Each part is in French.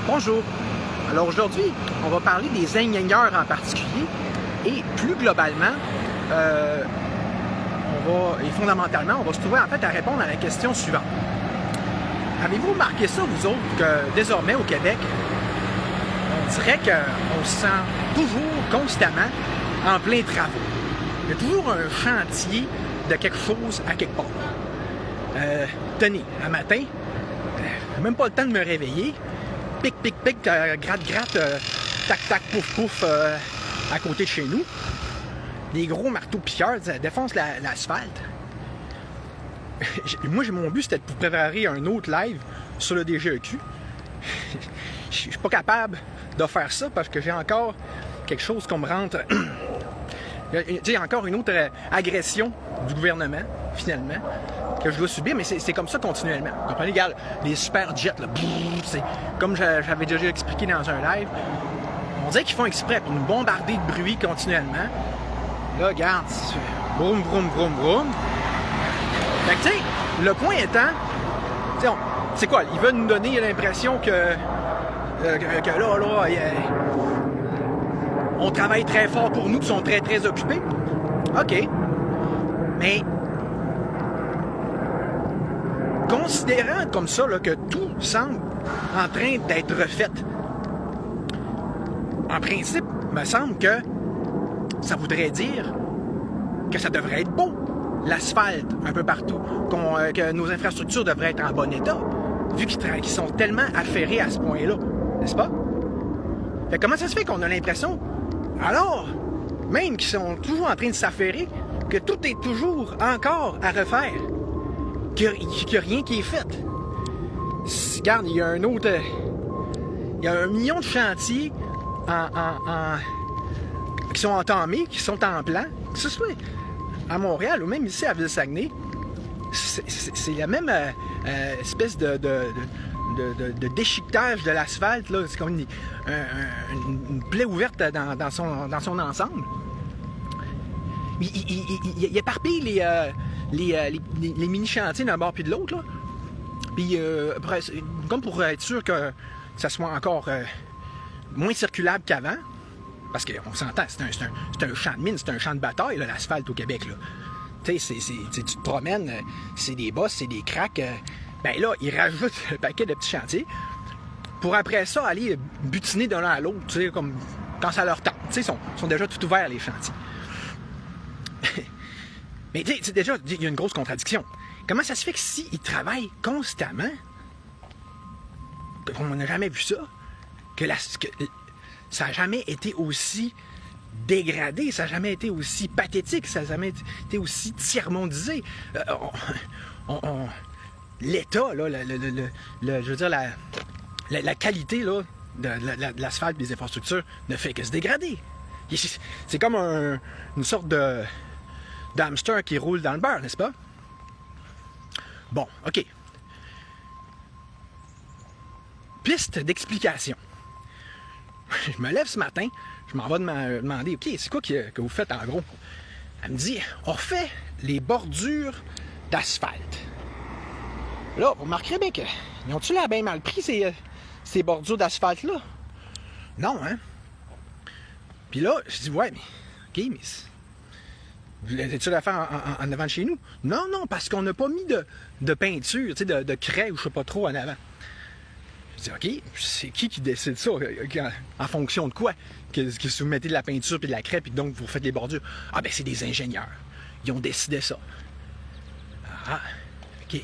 Bonjour. Alors aujourd'hui, on va parler des ingénieurs en particulier et plus globalement, fondamentalement, on va se trouver en fait à répondre à la question suivante. Avez-vous remarqué ça, vous autres, que désormais au Québec, on dirait qu'on se sent toujours constamment en plein travaux. Il y a toujours un chantier de quelque chose à quelque part. Tenez, un matin, même pas le temps de me réveiller, pic, pic, pic, gratte, gratte, tac, tac, pouf, pouf, à côté de chez nous. Des gros marteaux piqueurs défoncent l'asphalte. Moi, mon but, c'était de vous préparer un autre live sur le DGEQ. Je suis pas capable de faire ça parce que j'ai encore quelque chose qu'on me rentre. Il y a encore une autre agression du gouvernement, finalement, que je dois subir, mais c'est comme ça continuellement. Vous comprenez, regarde, les super jets, là, c'est comme j'avais déjà expliqué dans un live, on dirait qu'ils font exprès pour nous bombarder de bruit continuellement. Là, regarde, vroom, vroom, vroom, vroom. Fait que, tu sais, le point étant, c'est quoi, ils veulent nous donner l'impression que là, on travaille très fort pour nous, qui sont très, très occupés. OK. Mais, considérant comme ça là, que tout semble en train d'être refait, en principe, il me semble que ça voudrait dire que ça devrait être beau, l'asphalte un peu partout, que nos infrastructures devraient être en bon état, vu qu'ils sont tellement affairés à ce point-là, n'est-ce pas? Fait comment ça se fait qu'on a l'impression, alors, même qu'ils sont toujours en train de s'affairer, que tout est toujours encore à refaire, qu'il n'y a rien qui est fait? Regarde, il y a un autre... Il y a 1 million de chantiers qui sont entamés, qui sont en plan, que ce soit à Montréal ou même ici à Ville-Saguenay. C'est la même espèce de déchiquetage de l'asphalte, là. C'est comme une plaie ouverte dans son ensemble. Il éparpille les mini-chantiers d'un bord puis de l'autre, là. Puis, comme pour être sûr que ça soit encore moins circulable qu'avant, parce qu'on s'entend, c'est un champ de mine, c'est un champ de bataille, là, l'asphalte au Québec, là. Tu sais, tu te promènes, c'est des bosses, c'est des cracks. Ben là, ils rajoutent un paquet de petits chantiers pour après ça aller butiner d'un l'un à l'autre, tu sais, comme quand ça leur tente. Tu sais, ils sont déjà tout ouverts, les chantiers. Mais tu sais, déjà, il y a une grosse contradiction. Comment ça se fait que s'ils travaillent constamment, on n'a jamais vu ça, que ça n'a jamais été aussi dégradé, ça n'a jamais été aussi pathétique, ça n'a jamais été aussi tiers-mondisé. L'État, là, je veux dire, la qualité là, de l'asphalte et des infrastructures ne fait que se dégrader. C'est comme une sorte de hamster qui roule dans le beurre, n'est-ce pas? Bon, OK. Piste d'explication. Je me lève ce matin, je m'en vais demander, OK, c'est quoi que vous faites en gros? Elle me dit, on refait les bordures d'asphalte. Là, vous remarquerez bien qu'ils ont-tu l'air bien mal pris, ces bordures d'asphalte-là? Non, hein? Puis là, je dis, ouais, mais, OK, mais vous l'avez-tu la faire en avant de chez nous? Non, parce qu'on n'a pas mis de peinture, tu sais, de craie ou je sais pas trop en avant. Je dis, OK, c'est qui décide ça? En fonction de quoi? Que vous mettez de la peinture et de la craie, puis donc vous faites les bordures. Ah, ben c'est des ingénieurs. Ils ont décidé ça. Ah, OK.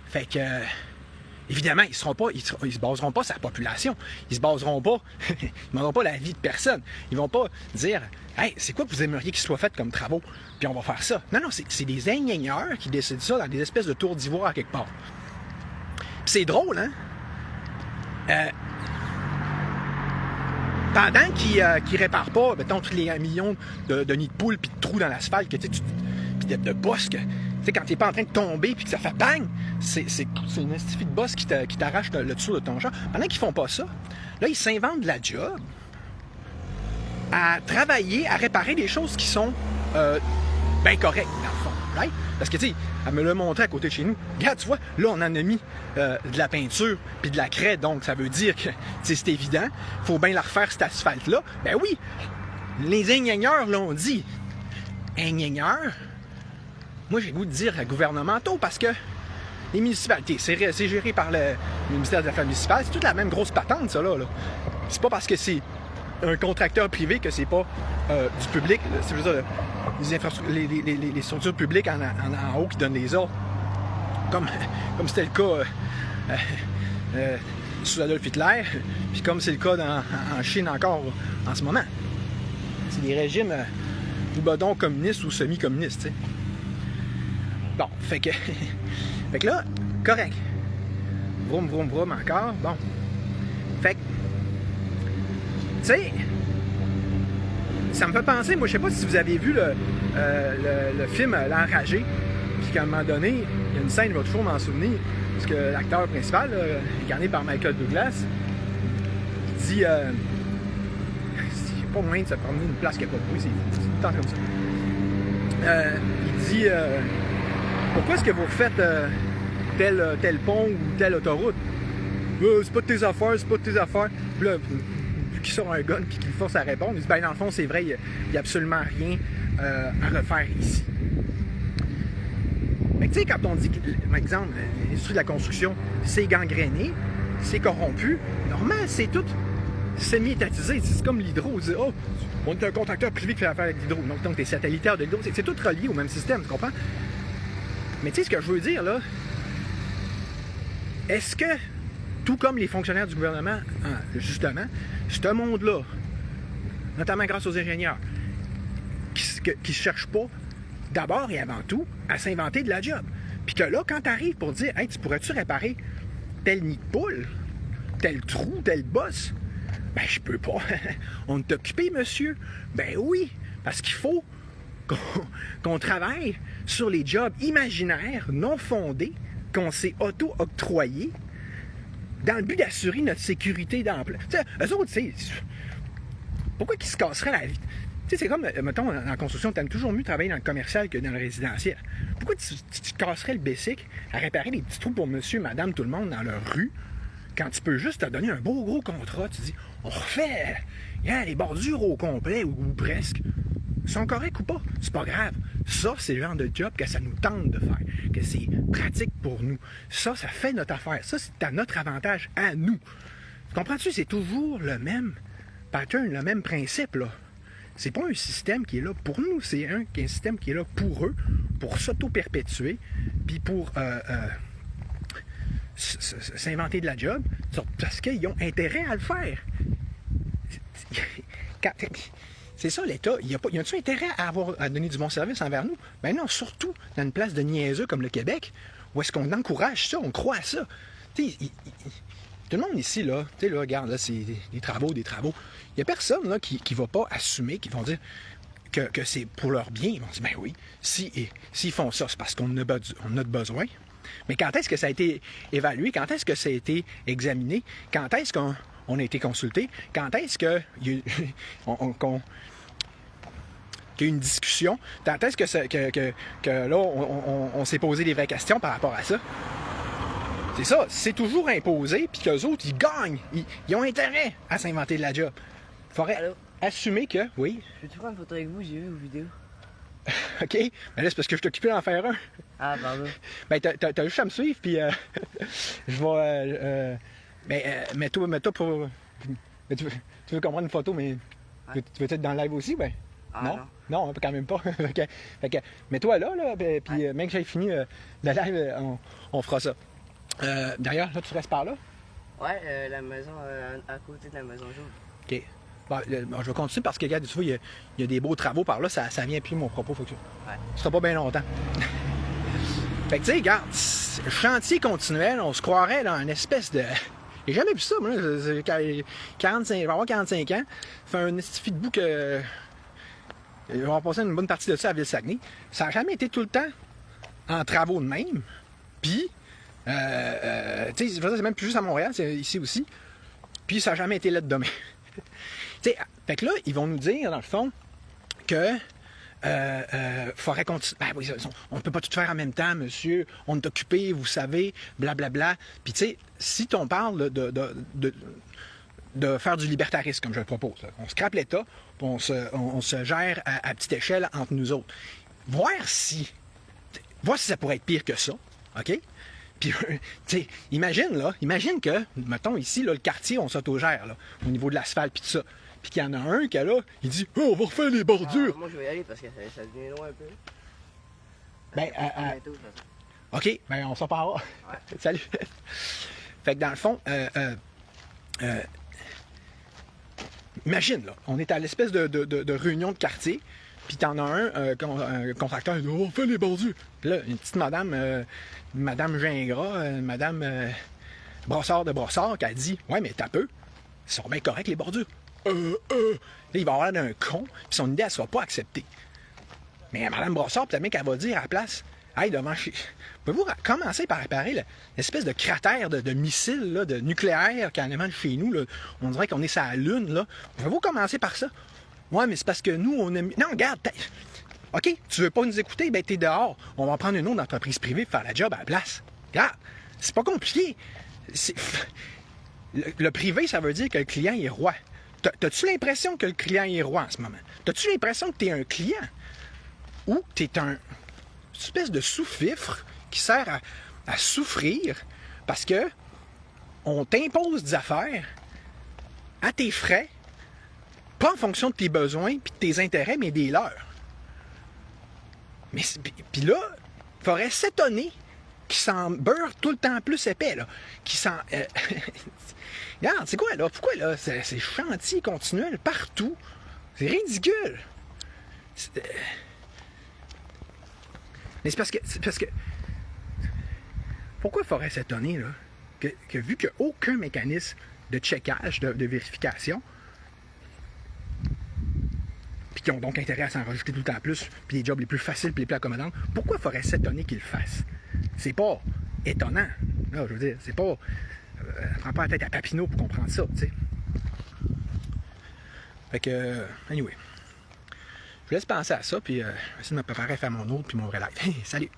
Fait que, évidemment, ils se baseront pas sur la population. Ils se baseront pas, ils ne demanderont pas la vie de personne. Ils vont pas dire, hey, c'est quoi que vous aimeriez qu'il soit fait comme travaux? Puis on va faire ça. Non, c'est des ingénieurs qui décident ça dans des espèces de tours d'ivoire à quelque part. Puis c'est drôle, hein? Pendant qu'ils réparent pas, mettons, tous les millions de nids de poules puis de trous dans l'asphalte, puis de bosses, tu sais, quand t'es pas en train de tomber puis que ça fait bang, c'est une estifie de bosse qui t'arrache le dessous de ton champ. Pendant qu'ils font pas ça, là, ils s'inventent de la job à travailler, à réparer des choses qui sont bien correctes, dans le fond. right? Parce que, tu sais, elle me l'a montré à côté de chez nous. Regarde, tu vois, là, on en a mis de la peinture puis de la craie, donc ça veut dire que, c'est évident. Faut bien la refaire, cet asphalte-là. Ben oui, les ingénieurs l'ont dit. Ingénieurs, moi, j'ai le goût de dire gouvernementaux, parce que les municipalités, c'est géré par le ministère des Affaires municipales, c'est toute la même grosse patente, ça, là. C'est pas parce que c'est un contracteur privé que c'est pas du public, c'est les structures publiques en haut qui donnent les ordres, comme c'était le cas sous Adolf Hitler, puis comme c'est le cas en Chine encore en ce moment. C'est des régimes boudons communistes ou semi-communistes, tu sais. Bon, fait que là, correct. Vroom, vroom, vroom encore, bon. Fait que, tu sais, ça me fait penser, moi, je sais pas si vous avez vu le film L'Enragé, puis qu'à un moment donné, il y a une scène, je vais toujours m'en souvenir, parce que l'acteur principal, incarné par Michael Douglas, il dit, c'est pas moyen de se promener une place qui n'a pas de bruit, c'est tout le temps comme ça. Il dit, pourquoi est-ce que vous faites tel pont ou telle autoroute? C'est pas de tes affaires, c'est pas de tes affaires. Puis là, vu qu'il sort un gun et qu'il force à répondre, il dit, ben dans le fond, c'est vrai, il n'y a absolument rien à refaire ici. Mais tu sais, quand on dit, par exemple, l'industrie de la construction, c'est gangréné, c'est corrompu, normal, c'est tout semi-étatisé. C'est comme l'hydro. Oh, on est un contracteur privé qui fait affaire avec l'hydro. Donc, t'es satellitaire de l'hydro. C'est tout relié au même système, tu comprends? Mais tu sais, ce que je veux dire, là, est-ce que, tout comme les fonctionnaires du gouvernement, justement, ce monde-là, notamment grâce aux ingénieurs, qui ne cherchent pas, d'abord et avant tout, à s'inventer de la job. Puis que là, quand tu arrives pour dire, hey, tu pourrais-tu réparer tel nid de poule, tel trou, tel bosse? Ben, je peux pas. On est occupé, monsieur. Ben oui, parce qu'il faut qu'on travaille sur les jobs imaginaires, non fondés, qu'on s'est auto-octroyés, dans le but d'assurer notre sécurité d'emploi. Tu sais, eux autres, tu sais, pourquoi qu'ils se casseraient la vie? Tu sais, c'est comme, mettons, en construction, tu aimes toujours mieux travailler dans le commercial que dans le résidentiel. Pourquoi tu casserais le basic à réparer des petits trous pour monsieur, madame, tout le monde dans leur rue, quand tu peux juste te donner un beau gros contrat, tu dis, on refait les bordures au complet ou presque. Ils sont corrects ou pas? C'est pas grave. Ça, c'est le genre de job que ça nous tente de faire, que c'est pratique pour nous. Ça fait notre affaire. Ça, c'est à notre avantage, à nous. Comprends-tu? C'est toujours le même pattern, le même principe, là. C'est pas un système qui est là pour nous, c'est un système qui est là pour eux, pour s'auto-perpétuer, puis pour s'inventer de la job, parce qu'ils ont intérêt à le faire. C'est ça, l'État. Il y a-tu intérêt à donner du bon service envers nous? Ben non, surtout dans une place de niaiseux comme le Québec, où est-ce qu'on encourage ça, on croit à ça. Tout le monde ici, là, tu sais, là, regarde, là, c'est des travaux. Il n'y a personne, là, qui ne va pas assumer, qui vont dire que c'est pour leur bien. Ils vont dire, ben oui, s'ils font ça, c'est parce qu'on a besoin. Mais quand est-ce que ça a été évalué? Quand est-ce que ça a été examiné? Quand est-ce qu'on a été consulté? Quand est-ce qu'il y a eu une discussion? Quand est-ce que là, on s'est posé des vraies questions par rapport à ça? C'est ça, c'est toujours imposé, puis qu'eux autres, ils gagnent. Ils ont intérêt à s'inventer de la job. Il faudrait assumer que, oui. Je peux-tu prendre une photo avec vous? J'ai vu vos vidéos. OK, mais là, c'est parce que je t'occupais d'en faire un. Ah, pardon. Ben, t'as juste à me suivre, puis je vais... mets-toi pour... Tu veux comprendre une photo, mais tu veux être dans le live aussi, ben? Ah, non? Non, quand même pas. Fait que, mets-toi là, puis même que j'ai fini le live, on fera ça. D'ailleurs, là, tu restes par là? Ouais, la maison à côté de la maison jaune. OK. Bon, je vais continuer parce que, regarde, tu vois, il y a des beaux travaux par là, ça vient plus mon propos. Faut que ce sera pas bien longtemps. Fait que, tu sais, regarde, chantier continuel, on se croirait dans une espèce de... J'ai jamais vu ça, moi, là. Je vais avoir 45 ans. Ça fait un estifi de bout que... On va passer une bonne partie de ça à Ville-Saguenay. Ça n'a jamais été tout le temps en travaux de même. Puis, tu sais, c'est même plus juste à Montréal, c'est ici aussi. Puis, ça n'a jamais été là de demain. Tu sais, fait que là, ils vont nous dire, dans le fond, que forêt continue. Ben, oui, on ne peut pas tout faire en même temps, monsieur. On est occupé, vous savez, blablabla. Puis, tu sais, si on parle de faire du libertarisme, comme je le propose, là. On scrape l'État, puis on se gère à petite échelle entre nous autres. Voir si ça pourrait être pire que ça, OK? Puis, tu sais, imagine que, mettons ici, là, le quartier, on s'autogère, là, au niveau de l'asphalte, puis tout ça. Puis qu'il y en a un qui, là, il dit « Oh, on va refaire les bordures! » Moi, je vais y aller parce que ça devient loin un peu. Ben, Bientôt, de toute façon. OK, ben, on s'en parlera. Ouais. Salut! Fait que dans le fond, imagine, là, on est à l'espèce de réunion de quartier, puis t'en as un contracteur, il dit « On va refaire les bordures! » Puis là, une petite madame Gingras, madame Brossard de Brossard, qui a dit « Ouais, mais t'as peu, ils sont bien corrects, les bordures. » Là, il va avoir l'air d'un con, puis son idée, elle sera pas acceptée. Mais madame Brossard, peut-être bien qu'elle va dire à la place « Hey, devant chez... Pouvez-vous commencer par réparer l'espèce de cratère de missiles, là, de nucléaire qui est en avant de chez nous, là. On dirait qu'on est sur la Lune, là. Pouvez-vous commencer par ça? Ouais, mais c'est parce que nous, on a mis... Non, regarde, OK, tu veux pas nous écouter? Ben, t'es dehors. On va prendre une autre entreprise privée pour faire la job à la place. Regarde, c'est pas compliqué. Le privé, ça veut dire que le client est roi. T'as-tu l'impression que le client est roi en ce moment? T'as-tu l'impression que t'es un client? Ou t'es une espèce de sous-fifre qui sert à souffrir parce que on t'impose des affaires à tes frais, pas en fonction de tes besoins puis de tes intérêts, mais des leurs. Mais puis là, il faudrait s'étonner qu'il s'en beurre tout le temps plus épais, là. Qu'il s'en... Regarde, c'est quoi, là? Pourquoi, là? C'est chantier continuel partout. C'est ridicule. Mais c'est parce que... Pourquoi il faudrait s'étonner, là? Que vu qu'il n'y a aucun mécanisme de checkage, de vérification, puis qui ont donc intérêt à s'en rajouter tout le temps plus, puis les jobs les plus faciles puis les plus accommodants, pourquoi il faudrait s'étonner qu'ils le fassent? C'est pas étonnant. Là, je veux dire, c'est pas... prends pas la tête à Papineau pour comprendre ça, tu sais. Fait que, anyway. Je vous laisse penser à ça, puis essayer de me préparer à faire mon autre puis mon vrai live. Salut!